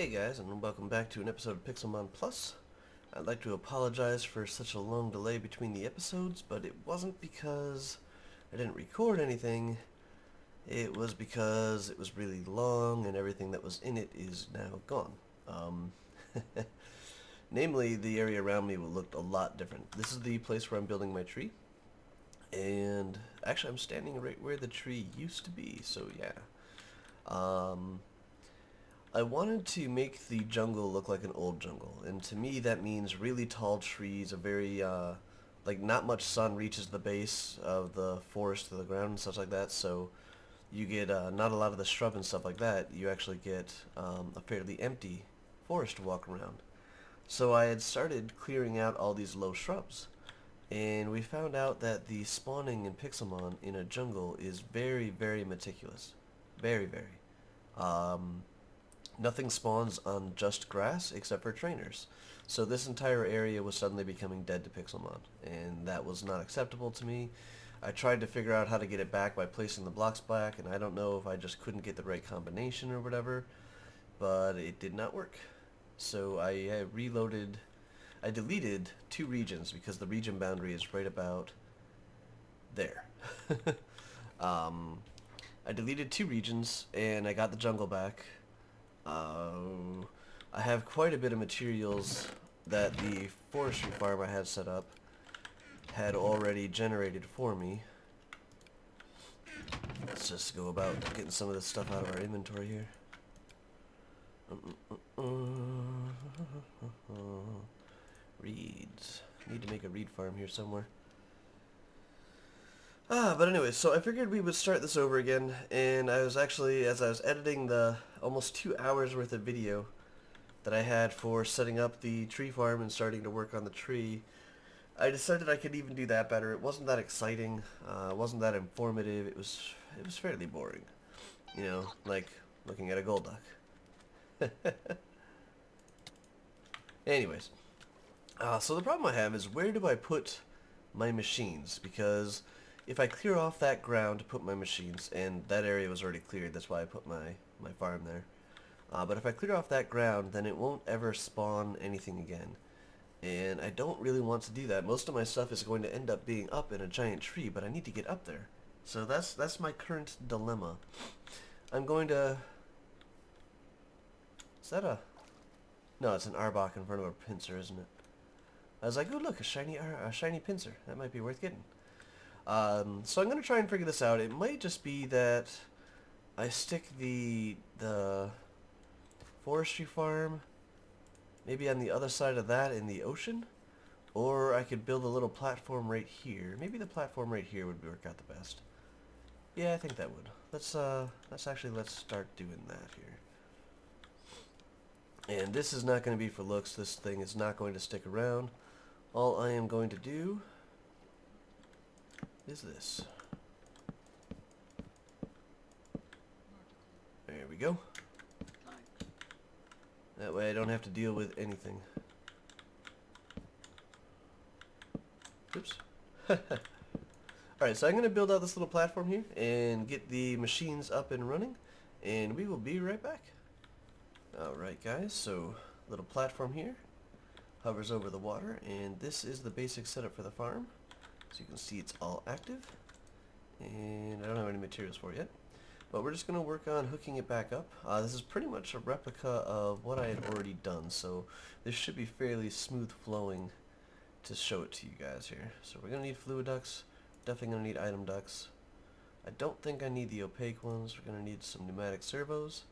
Hey guys, and welcome back to an episode of Pixelmon Plus. I'd like to apologize for such a long delay between the episodes, but it wasn't because I didn't record anything. It was because it was really long and everything that was in it is now gone. Namely, the area around me looked a lot different. This is the place where I'm building my tree. And actually I'm standing right where the tree used to be, so yeah. I wanted to make the jungle look like an old jungle, and to me that means really tall trees, a very, like not much sun reaches the base of the forest to the ground and stuff like that, so you get not a lot of the shrub and stuff like that. You actually get a fairly empty forest to walk around. So I had started clearing out all these low shrubs, and we found out that the spawning in Pixelmon in a jungle is very, very meticulous. Very, very. Nothing spawns on just grass except for trainers. So this entire area was suddenly becoming dead to Pixelmon, and that was not acceptable to me. I tried to figure out how to get it back by placing the blocks back, and I don't know if I just couldn't get the right combination or whatever, but it did not work. So I deleted two regions because the region boundary is right about there. I deleted two regions and I got the jungle back. I have quite a bit of materials that the forestry farm I had set up had already generated for me. Let's just go about getting some of this stuff out of our inventory here. Reeds. Need to make a reed farm here somewhere. But anyway, so I figured we would start this over again, and I was actually, as I was editing the almost 2 hours worth of video that I had for setting up the tree farm and starting to work on the tree, I decided I could even do that better. It wasn't that exciting, it wasn't that informative, it was fairly boring. You know, like looking at a gold duck. Anyways, so the problem I have is where do I put my machines? Because if I clear off that ground to put my machines, and that area was already cleared, that's why I put my farm there. But if I clear off that ground, then it won't ever spawn anything again. And I don't really want to do that. Most of my stuff is going to end up being up in a giant tree, but I need to get up there. So that's my current dilemma. I'm going to... Is that a... No, it's an arbok in front of a pincer, isn't it? I was like, oh look, a shiny pincer. That might be worth getting. So I'm going to try and figure this out. It might just be that I stick the forestry farm maybe on the other side of that in the ocean, or I could build a little platform right here. Maybe the platform right here would work out the best. Yeah, I think that would. Let's start doing that here. And this is not going to be for looks. This thing is not going to stick around. All I am going to do is this. There we go. That way I don't have to deal with anything. Oops. Alright, so I'm going to build out this little platform here and get the machines up and running, and we will be right back. Alright guys, so little platform here hovers over the water, and this is the basic setup for the farm. So you can see it's all active, and I don't have any materials for it yet, but we're just going to work on hooking it back up. This is pretty much a replica of what I had already done, so this should be fairly smooth flowing to show it to you guys here. So we're going to need fluid ducts, definitely going to need item ducts. I don't think I need the opaque ones. We're going to need some pneumatic servos,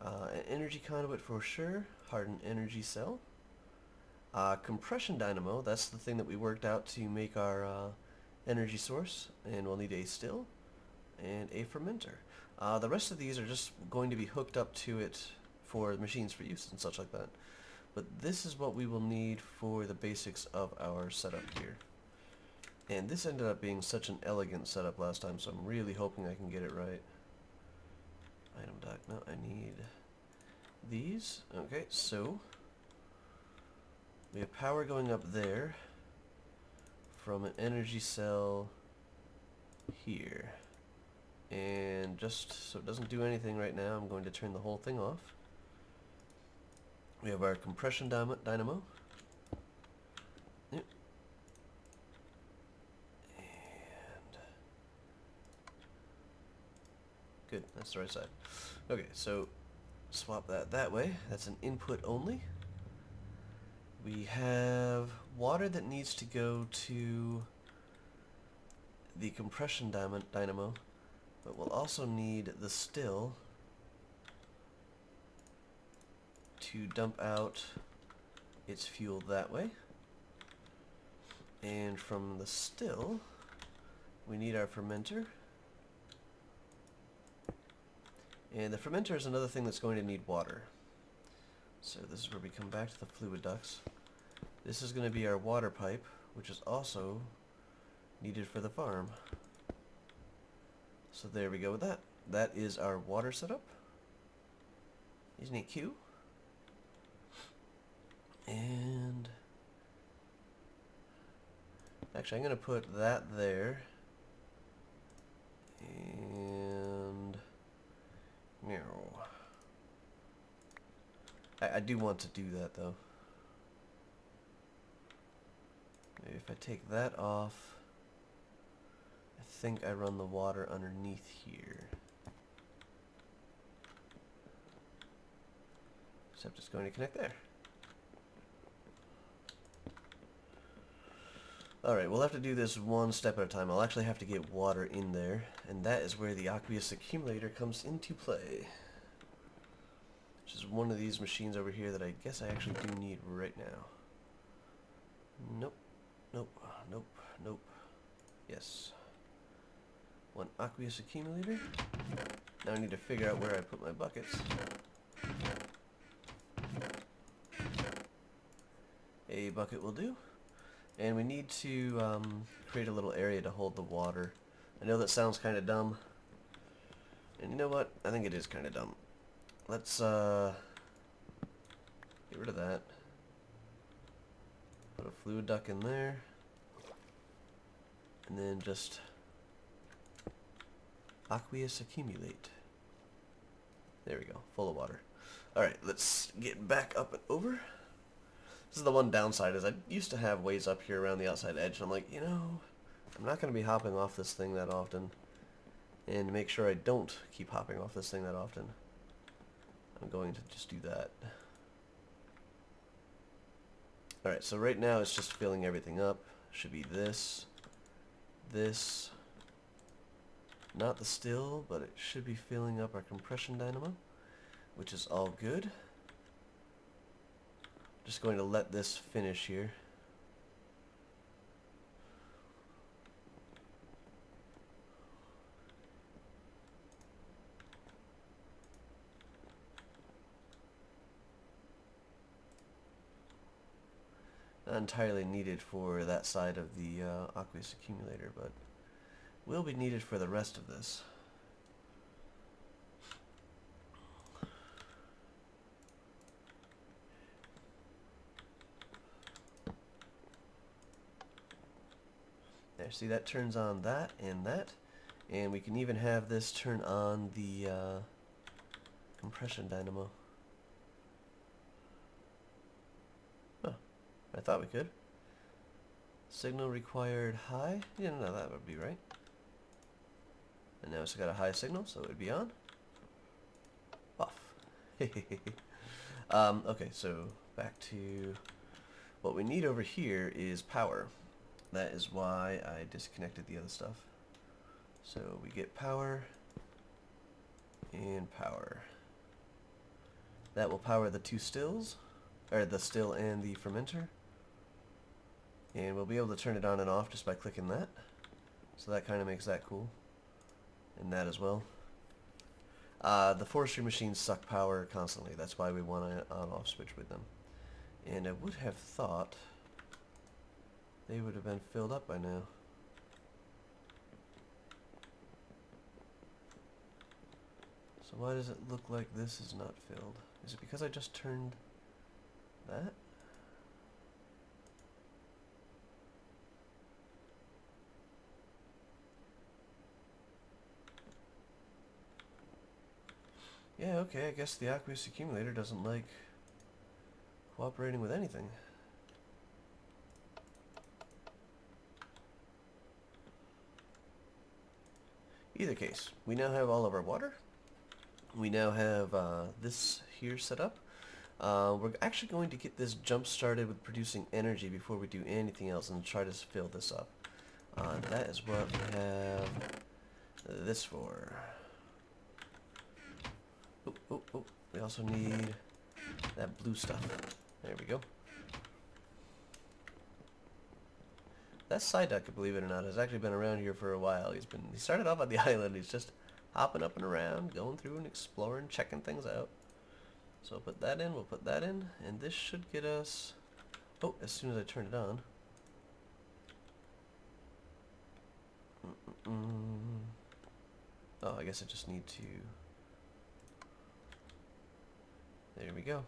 an energy conduit for sure, hardened energy cell. Compression dynamo, that's the thing that we worked out to make our energy source, and we'll need a still and a fermenter. The rest of these are just going to be hooked up to it for machines for use and such like that. But this is what we will need for the basics of our setup here. And this ended up being such an elegant setup last time, so I'm really hoping I can get it right. Item dock, no, I need these. Okay, so we have power going up there from an energy cell here. And just so it doesn't do anything right now, I'm going to turn the whole thing off. We have our compression dynamo. Yep. And good, that's the right side. Okay, so swap that way. That's an input only. We have water that needs to go to the compression dynamo, but we'll also need the still to dump out its fuel that way. And from the still, we need our fermenter. And the fermenter is another thing that's going to need water. So this is where we come back to the fluid ducts. This is going to be our water pipe, which is also needed for the farm. So there we go with that. That is our water setup. Isn't it cute? And actually I'm going to put that there. And no. I do want to do that though. Maybe if I take that off, I think I run the water underneath here. Except it's going to connect there. Alright, we'll have to do this one step at a time. I'll actually have to get water in there, and that is where the aqueous accumulator comes into play. Which is one of these machines over here that I guess I actually do need right now. Nope, nope, nope, nope. Yes. One aqueous accumulator. Now I need to figure out where I put my buckets. A bucket will do. And we need to create a little area to hold the water. I know that sounds kind of dumb. And you know what? I think it is kind of dumb. Let's get rid of that. Put a fluid duct in there. And then just aqueous accumulate. There we go, full of water. Alright, let's get back up and over. This is the one downside, is I used to have ways up here around the outside edge, and I'm like, you know, I'm not going to be hopping off this thing that often. And to make sure I don't keep hopping off this thing that often, I'm going to just do that. Alright, so right now it's just filling everything up. Should be this, this, not the still, but it should be filling up our compression dynamo, which is all good. Just going to let this finish here. Not entirely needed for that side of the aqueous accumulator, but will be needed for the rest of this. There, see, that turns on that, and we can even have this turn on the compression dynamo. Huh, I thought we could. Signal required high? Yeah, no, that would be right. And now it's got a high signal, so it would be on. Off. Okay, so back to what we need over here is power. That is why I disconnected the other stuff. So we get power and power. That will power the two stills, or the still and the fermenter. And we'll be able to turn it on and off just by clicking that. So that kind of makes that cool. And that as well. The forestry machines suck power constantly. That's why we want an on-off switch with them. And I would have thought they would have been filled up by now. So why does it look like this is not filled? Is it because I just turned that? Yeah, okay, I guess the aqueous accumulator doesn't like cooperating with anything. Either case, we now have all of our water. We now have this here set up. We're actually going to get this jump started with producing energy before we do anything else and try to fill this up. That is what we have this for. Oh, oh, oh. We also need that blue stuff. There we go. That Psyduck, believe it or not, has actually been around here for a while. He started off on the island. He's just hopping up and around, going through and exploring, checking things out. So we'll put that in, and this should get us... Oh, as soon as I turn it on. Oh, I guess I just need to... There we go.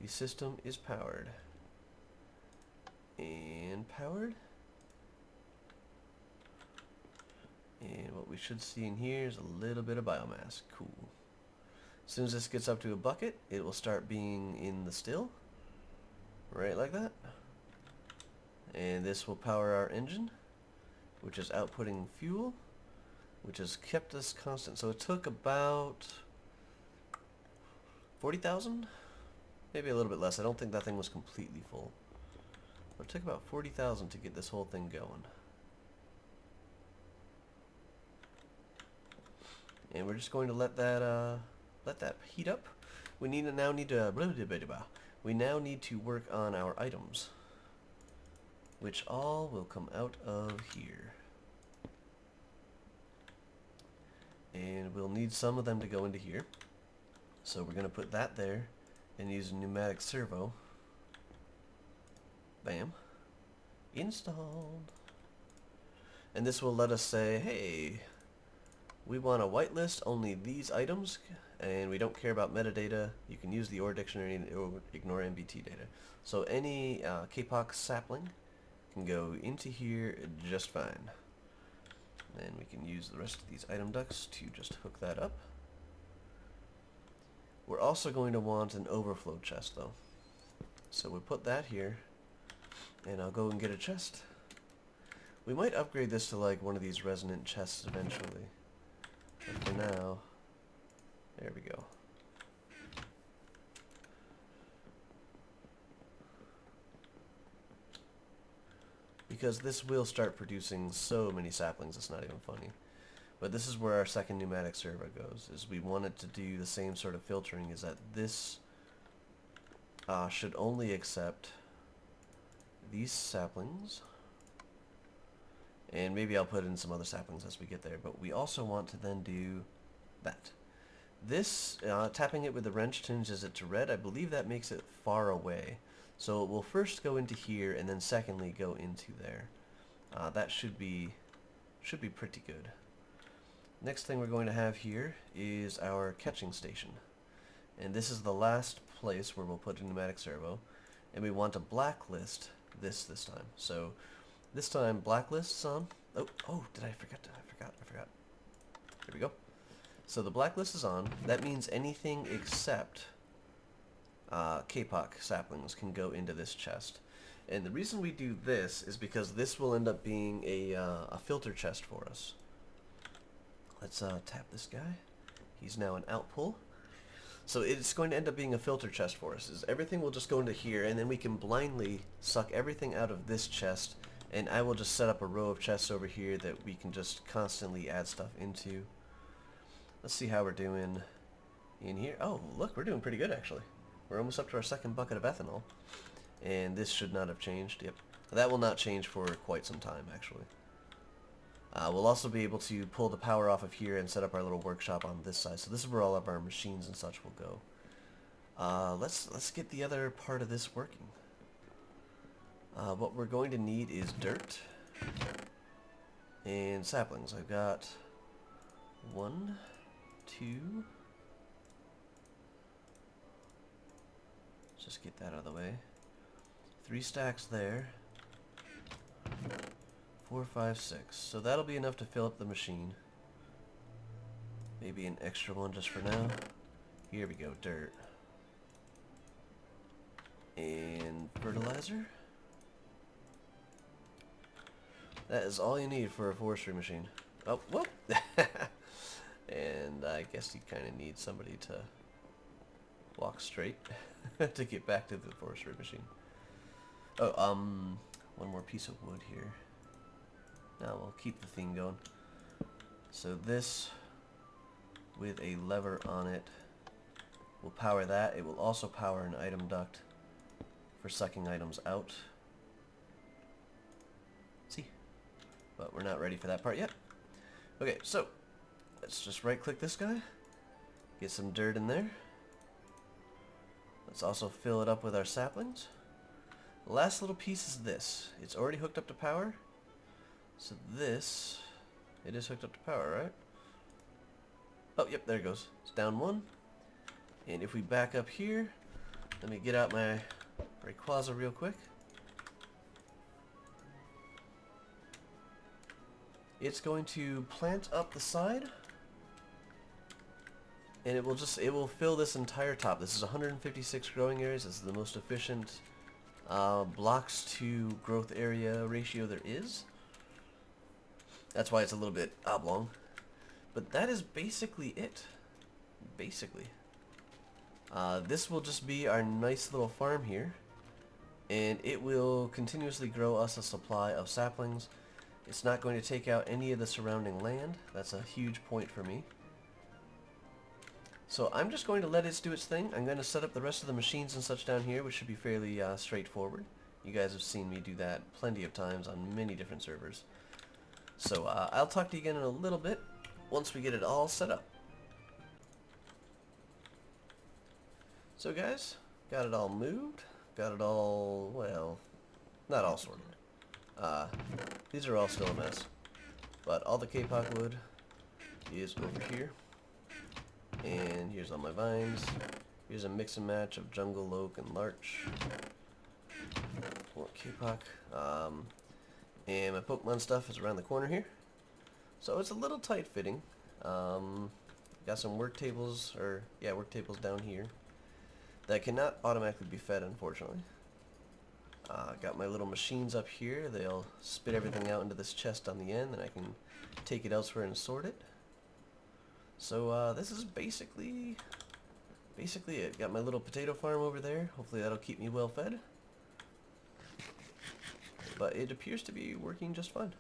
The system is powered. And powered. And what we should see in here is a little bit of biomass. Cool. As soon as this gets up to a bucket, it will start being in the still. Right like that. And this will power our engine, which is outputting fuel, which has kept us constant. So it took about 40,000? Maybe a little bit less. I don't think that thing was completely full. But it took about 40,000 to get this whole thing going. And we're just going to let that heat up. We now need to work on our items, which all will come out of here. And we'll need some of them to go into here. So we're going to put that there and use a pneumatic servo. Bam. Installed. And this will let us say, hey, we want a whitelist only these items, and we don't care about metadata. You can use the OR dictionary or ignore MBT data. So any K-Pox sapling can go into here just fine. And we can use the rest of these item ducts to just hook that up. We're also going to want an overflow chest though. So we'll put that here, and I'll go and get a chest. We might upgrade this to like one of these resonant chests eventually. But for now, there we go. Because this will start producing so many saplings, it's not even funny. But this is where our second pneumatic servo goes, is we want it to do the same sort of filtering, is that this should only accept these saplings. And maybe I'll put in some other saplings as we get there, but we also want to then do that. This, tapping it with the wrench changes it to red. I believe that makes it far away. So it will first go into here, and then secondly go into there. That should be pretty good. Next thing we're going to have here is our catching station. And this is the last place where we'll put a pneumatic servo. And we want to blacklist this time. So this time blacklist is on. Oh, did I forget? I forgot. There we go. So the blacklist is on. That means anything except K-Pox saplings can go into this chest. And the reason we do this is because this will end up being a filter chest for us. Let's tap this guy. He's now an outpull. So it's going to end up being a filter chest for us. Everything will just go into here, and then we can blindly suck everything out of this chest, and I will just set up a row of chests over here that we can just constantly add stuff into. Let's see how we're doing in here. Oh, look, we're doing pretty good actually. We're almost up to our second bucket of ethanol. And this should not have changed. Yep. That will not change for quite some time actually. We'll also be able to pull the power off of here and set up our little workshop on this side. So this is where all of our machines and such will go. Let's get the other part of this working. What we're going to need is dirt and saplings. I've got 1, 2. Let's just get that out of the way. 3 stacks there. 4, 5, 6. So that'll be enough to fill up the machine. Maybe an extra one just for now. Here we go, dirt. And fertilizer. That is all you need for a forestry machine. Oh, whoop! And I guess you kind of need somebody to walk straight to get back to the forestry machine. Oh, one more piece of wood here. Now we'll keep the theme going. So this, with a lever on it, will power that. It will also power an item duct for sucking items out. See? But we're not ready for that part yet. Okay, so let's just right click this guy. Get some dirt in there. Let's also fill it up with our saplings. The last little piece is this. It's already hooked up to power. So this, it is hooked up to power, right? Oh, yep, there it goes. It's down one. And if we back up here, let me get out my Rayquaza real quick. It's going to plant up the side. And it will fill this entire top. This is 156 growing areas. This is the most efficient blocks to growth area ratio there is. That's why it's a little bit oblong. But that is basically it. Basically. This will just be our nice little farm here. And it will continuously grow us a supply of saplings. It's not going to take out any of the surrounding land. That's a huge point for me. So I'm just going to let it do its thing. I'm going to set up the rest of the machines and such down here, which should be fairly straightforward. You guys have seen me do that plenty of times on many different servers. So I'll talk to you again in a little bit once we get it all set up. So guys, got it all moved. Got it all, well, not all sorted. These are all still a mess. But all the K-pop wood is over here. And here's all my vines. Here's a mix and match of jungle, oak, and larch. More K-pop. And my Pokemon stuff is around the corner here. So it's a little tight fitting. Got some work tables, work tables down here that cannot automatically be fed, unfortunately. Got my little machines up here. They'll spit everything out into this chest on the end, and I can take it elsewhere and sort it. So this is basically it. Got my little potato farm over there. Hopefully that'll keep me well fed. But it appears to be working just fine.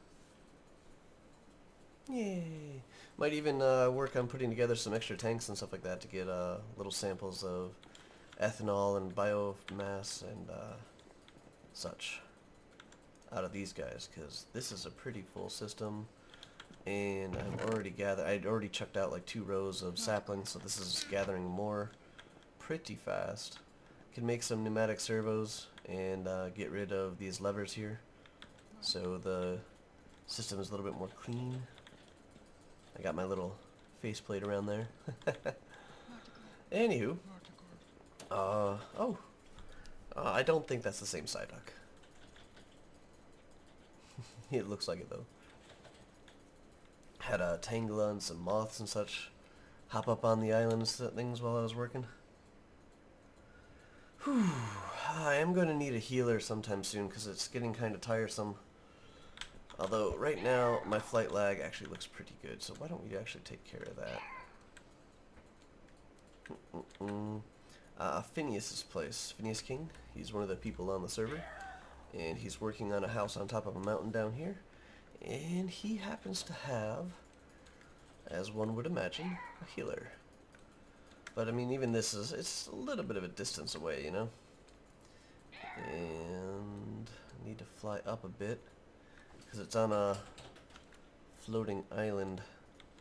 Yay! Might even work on putting together some extra tanks and stuff like that to get little samples of ethanol and biomass and such out of these guys, because this is a pretty full system. And I'd already chucked out like 2 rows of saplings, so this is gathering more pretty fast. Can make some pneumatic servos and get rid of these levers here, so the system is a little bit more clean. I got my little faceplate around there. Anywho, I don't think that's the same Psyduck. It looks like it though. Had a Tangela and some moths and such hop up on the islands and things while I was working. Whew. I am going to need a healer sometime soon because it's getting kind of tiresome. Although right now my flight lag actually looks pretty good, so why don't we actually take care of that? Phineas's place. Phineas King. He's one of the people on the server, and he's working on a house on top of a mountain down here. And he happens to have, as one would imagine, a healer. But I mean, even it's a little bit of a distance away, you know? And I need to fly up a bit, because it's on a floating island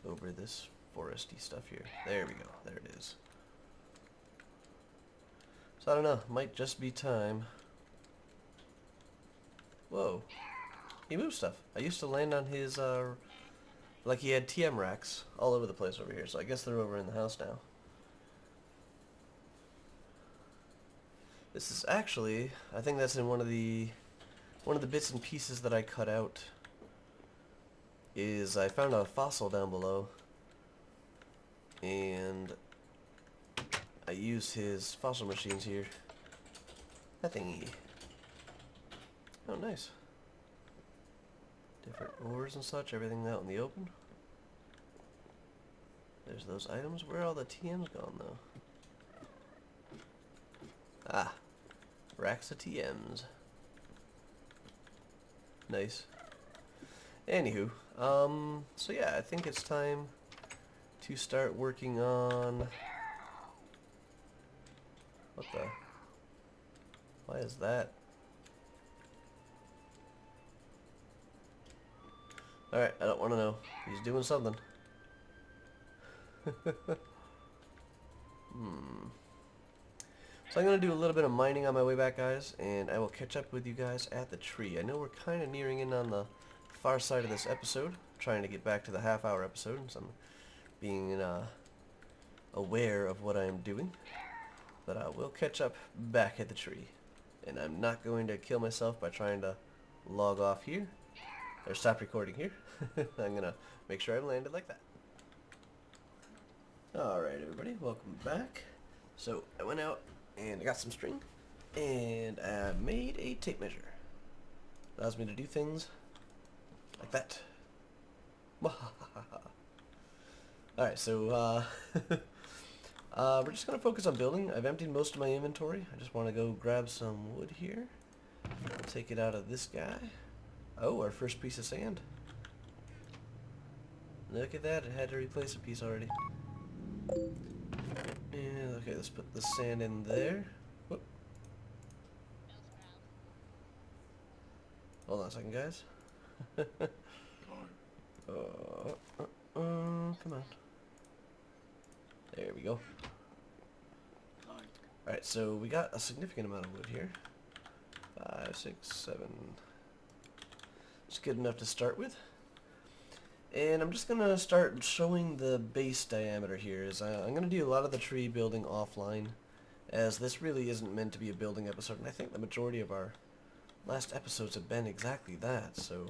over this foresty stuff here. There we go, there it is. So I don't know, might just be time. Whoa. He moves stuff. I used to land on his, like he had TM racks all over the place over here, so I guess they're over in the house now. This is actually, I think that's in one of the bits and pieces that I cut out, is I found a fossil down below, and I use his fossil machines here thingy. Oh, nice. Different ores and such, everything out in the open. There's those items. Where are all the TMs gone, though? Ah, racks of TMs. Nice. Anywho, so yeah, I think it's time to start working on... What the? Why is that? Alright, I don't want to know. He's doing something. So I'm going to do a little bit of mining on my way back, guys, and I will catch up with you guys at the tree. I know we're kind of nearing in on the far side of this episode, trying to get back to the half-hour episode, so I'm being aware of what I am doing. But I will catch up back at the tree. And I'm not going to kill myself by trying to log off here, or stop recording here. I'm going to make sure I landed like that. Alright everybody, welcome back. So I went out and I got some string and I made a tape measure. Allows me to do things like that. Alright, so we're just going to focus on building. I've emptied most of my inventory. I just want to go grab some wood here. I'll take it out of this guy. Oh, our first piece of sand. Look at that, it had to replace a piece already. And okay, let's put the sand in there. Whoop. Hold on a second, guys. Come on. There we go. Alright, so we got a significant amount of wood here. 5, 6, 7. It's good enough to start with. And I'm just going to start showing the base diameter here. I'm going to do a lot of the tree building offline, as this really isn't meant to be a building episode, and I think the majority of our last episodes have been exactly that. So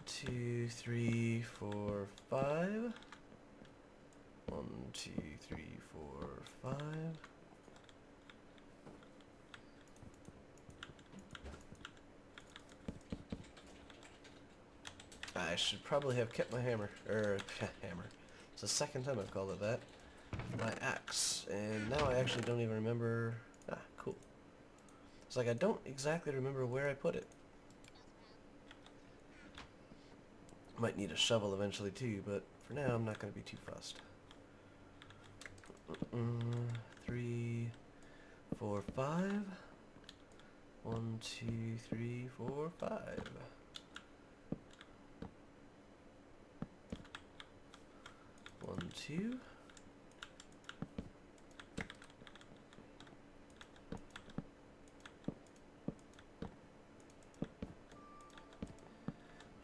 2, 3, 4, 5. 1, 2, 3, 4, 5. I should probably have kept my hammer, hammer. It's the second time I've called it that. My axe, and now I actually don't even remember. Ah, cool. It's like I don't exactly remember where I put it. Might need a shovel eventually too, but for now I'm not going to be too fussed. 3, 4, 5. 1, 2, 3, 4, 5. One, two.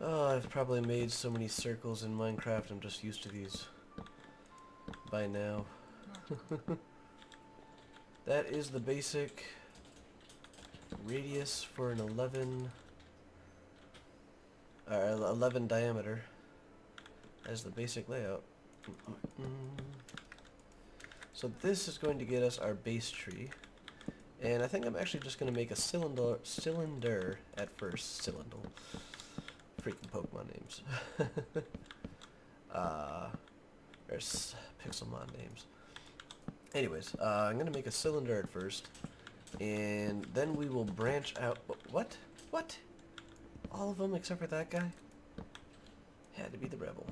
Oh, I've probably made so many circles in Minecraft, I'm just used to these by now. That is the basic radius for an 11 diameter. That is the basic layout. So this is going to get us our base tree, and I think I'm actually just going to make a cylinder at first. Cylinder. Freaking Pokemon names. There's Pixelmon names. Anyways, I'm going to make a cylinder at first, and then we will branch out. What? What? All of them except for that guy? Had to be the rebel.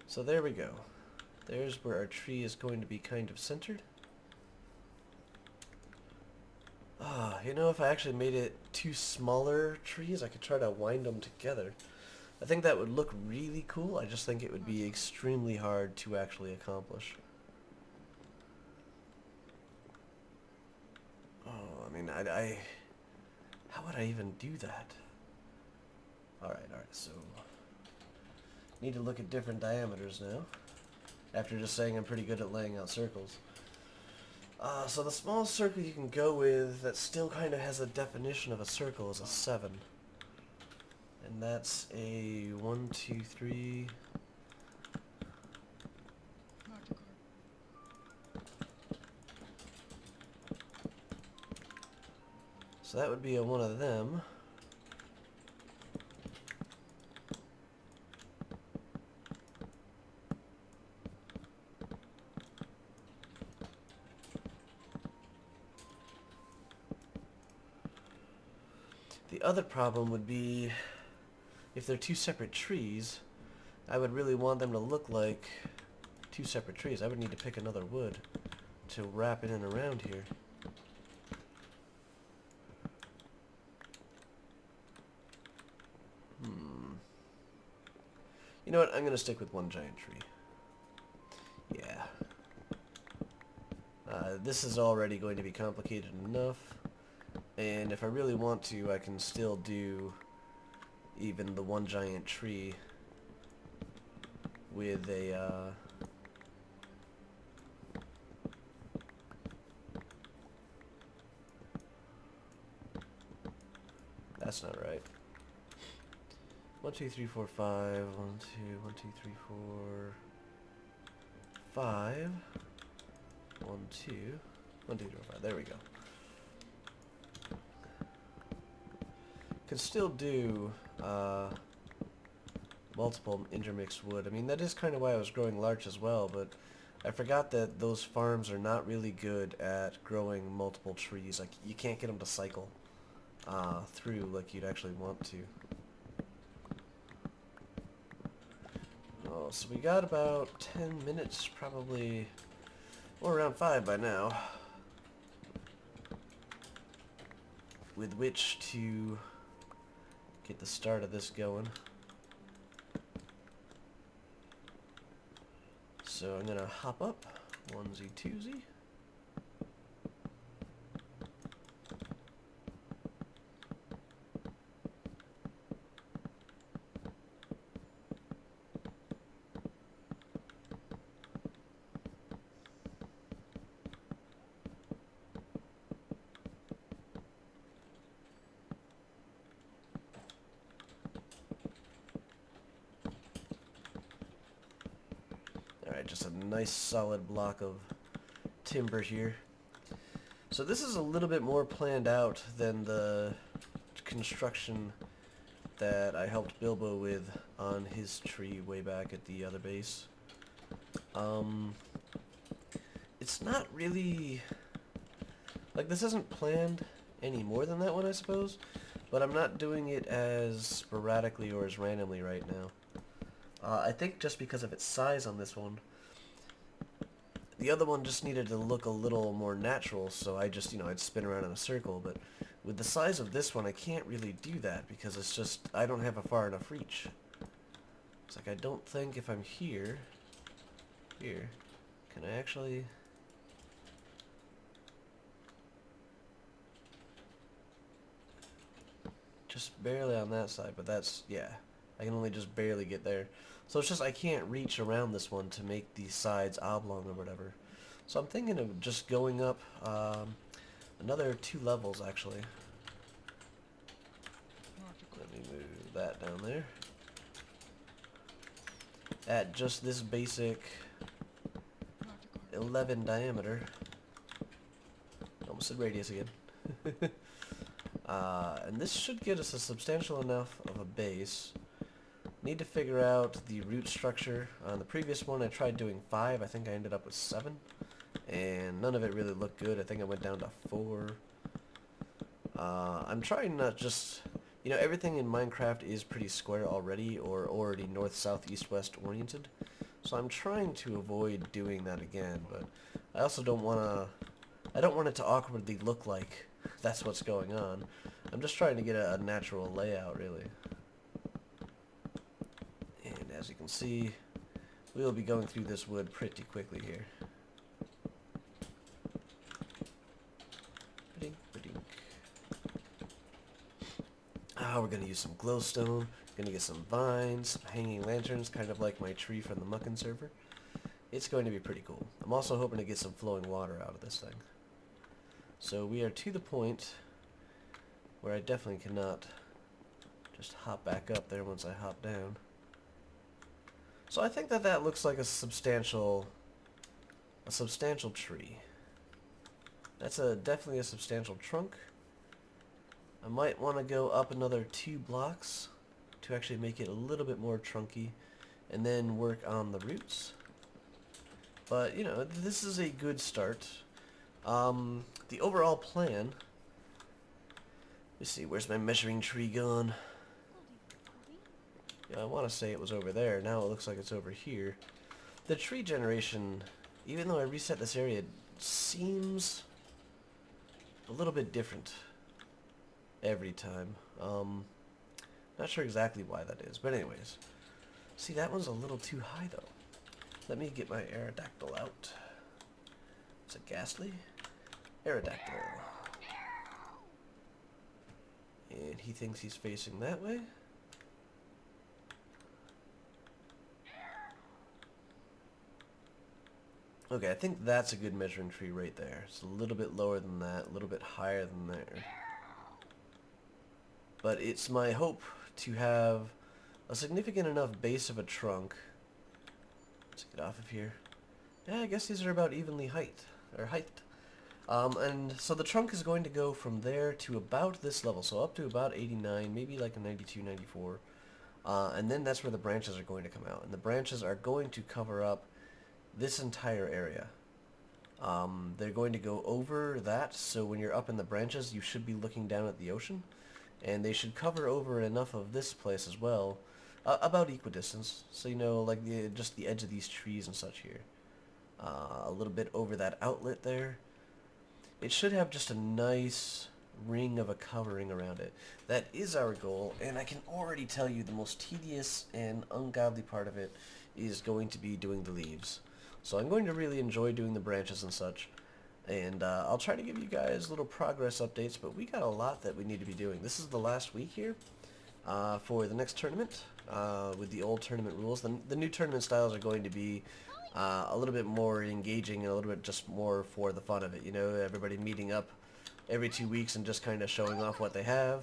So there we go. There's where our tree is going to be kind of centered. Ah, you know, if I actually made it two smaller trees, I could try to wind them together. I think that would look really cool. I just think it would be extremely hard to actually accomplish. Oh, I mean, how would I even do that? Alright, so need to look at different diameters now, after just saying I'm pretty good at laying out circles. So the smallest circle you can go with that still kind of has a definition of a circle is a 7. And that's a 1, 2, 3, So that would be a one of them. The other problem would be if they're two separate trees, I would really want them to look like two separate trees. I would need to pick another wood to wrap it in around here. You know what? I'm going to stick with one giant tree. Yeah. This is already going to be complicated enough. And if I really want to, I can still do even the one giant tree with a that's not right. 1, 2, 3, 4, 5. 1, 2, 1, 2, 3, 4, 5. 1, 2, 1, 2, 3, 4, 5. There we go. Could still do multiple intermixed wood. I mean, that is kind of why I was growing larch as well, but I forgot that those farms are not really good at growing multiple trees. Like, you can't get them to cycle through like you'd actually want to. Oh, so we got about 10 minutes, probably, or around 5 by now, with which to get the start of this going. So I'm gonna hop up, onesie twosie. Alright, just a nice solid block of timber here. So this is a little bit more planned out than the construction that I helped Bilbo with on his tree way back at the other base. It's not really... like, this isn't planned any more than that one, I suppose, but I'm not doing it as sporadically or as randomly right now. I think just because of its size on this one. The other one just needed to look a little more natural, so I just, I'd spin around in a circle, but with the size of this one, I can't really do that because it's just, I don't have a far enough reach. It's like, I don't think if I'm here, can I actually... just barely on that side, but that's, yeah, I can only just barely get there. So it's just I can't reach around this one to make these sides oblong or whatever. So I'm thinking of just going up another 2 levels actually. Let me move that down there. At just this basic 11 diameter. Almost said radius again. And this should get us a substantial enough of a base. Need to figure out the root structure. On the previous one I tried doing 5, I think I ended up with 7. And none of it really looked good. I think I went down to 4. I'm trying not just... everything in Minecraft is pretty square already, or already north, south, east, west oriented. So I'm trying to avoid doing that again, but I also don't want to... I don't want it to awkwardly look like that's what's going on. I'm just trying to get a natural layout, really. And as you can see, we'll be going through this wood pretty quickly here. We're going to use some glowstone, going to get some vines, some hanging lanterns, kind of like my tree from the Muckin server. It's going to be pretty cool. I'm also hoping to get some flowing water out of this thing. So we are to the point where I definitely cannot just hop back up there once I hop down. So I think that that looks like a substantial tree. That's definitely a substantial trunk. I might want to go up another 2 blocks to actually make it a little bit more trunky, and then work on the roots. But, you know, this is a good start. The overall plan... Let's see, where's my measuring tree gone? Yeah, I want to say it was over there. Now it looks like it's over here. The tree generation, even though I reset this area, seems a little bit different every time. Not sure exactly why that is, but anyways. See, that one's a little too high, though. Let me get my Aerodactyl out. Is it Ghastly? Aerodactyl. And he thinks he's facing that way. Okay, I think that's a good measuring tree right there. It's a little bit lower than that, a little bit higher than there. But it's my hope to have a significant enough base of a trunk. Let's get off of here. Yeah, I guess these are about evenly height. And so the trunk is going to go from there to about this level, so up to about 89, maybe like a 92, 94. And then that's where the branches are going to come out. And the branches are going to cover up this entire area. They're going to go over that, so when you're up in the branches, you should be looking down at the ocean. And they should cover over enough of this place as well, about equidistance, so you know, like just the edge of these trees and such here. A little bit over that outlet there. It should have just a nice ring of a covering around it. That is our goal, and I can already tell you the most tedious and ungodly part of it is going to be doing the leaves. So I'm going to really enjoy doing the branches and such, and I'll try to give you guys little progress updates, but we got a lot that we need to be doing. This is the last week here for the next tournament with the old tournament rules. The new tournament styles are going to be a little bit more engaging and a little bit just more for the fun of it. You know, everybody meeting up every 2 weeks and just kind of showing off what they have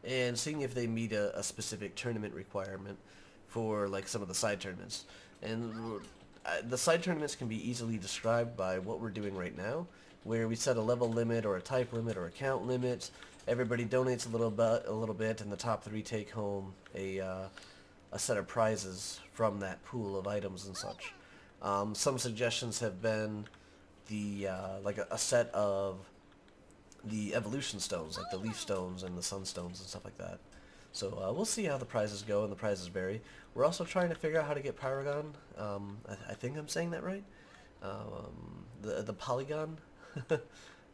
and seeing if they meet a specific tournament requirement for like some of the side tournaments. And the side tournaments can be easily described by what we're doing right now, where we set a level limit or a type limit or a count limit. Everybody donates a little bit, and the top 3 take home a set of prizes from that pool of items and such. Some suggestions have been the like a set of the evolution stones, like the leaf stones and the sun stones and stuff like that. So we'll see how the prizes go, and the prizes vary. We're also trying to figure out how to get Paragon. I think I'm saying that right. The Polygon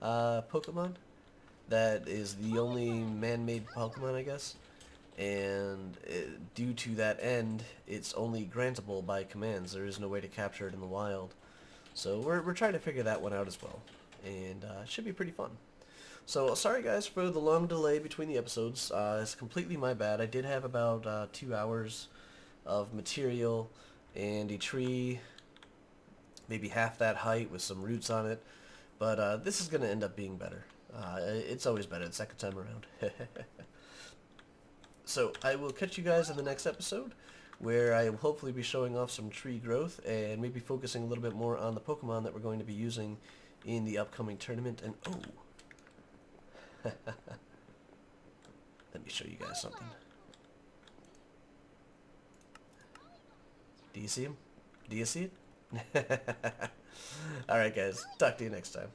Pokemon. That is the only man-made Pokemon, I guess. And due to that end, it's only grantable by commands. There is no way to capture it in the wild. So we're trying to figure that one out as well. And it should be pretty fun. So sorry guys for the long delay between the episodes. It's completely my bad. I did have about 2 hours of material and a tree, maybe half that height with some roots on it. But this is going to end up being better. It's always better the second time around. So I will catch you guys in the next episode, where I will hopefully be showing off some tree growth and maybe focusing a little bit more on the Pokemon that we're going to be using in the upcoming tournament. And oh, let me show you guys something. Do you see him? Do you see it? Alright guys, talk to you next time.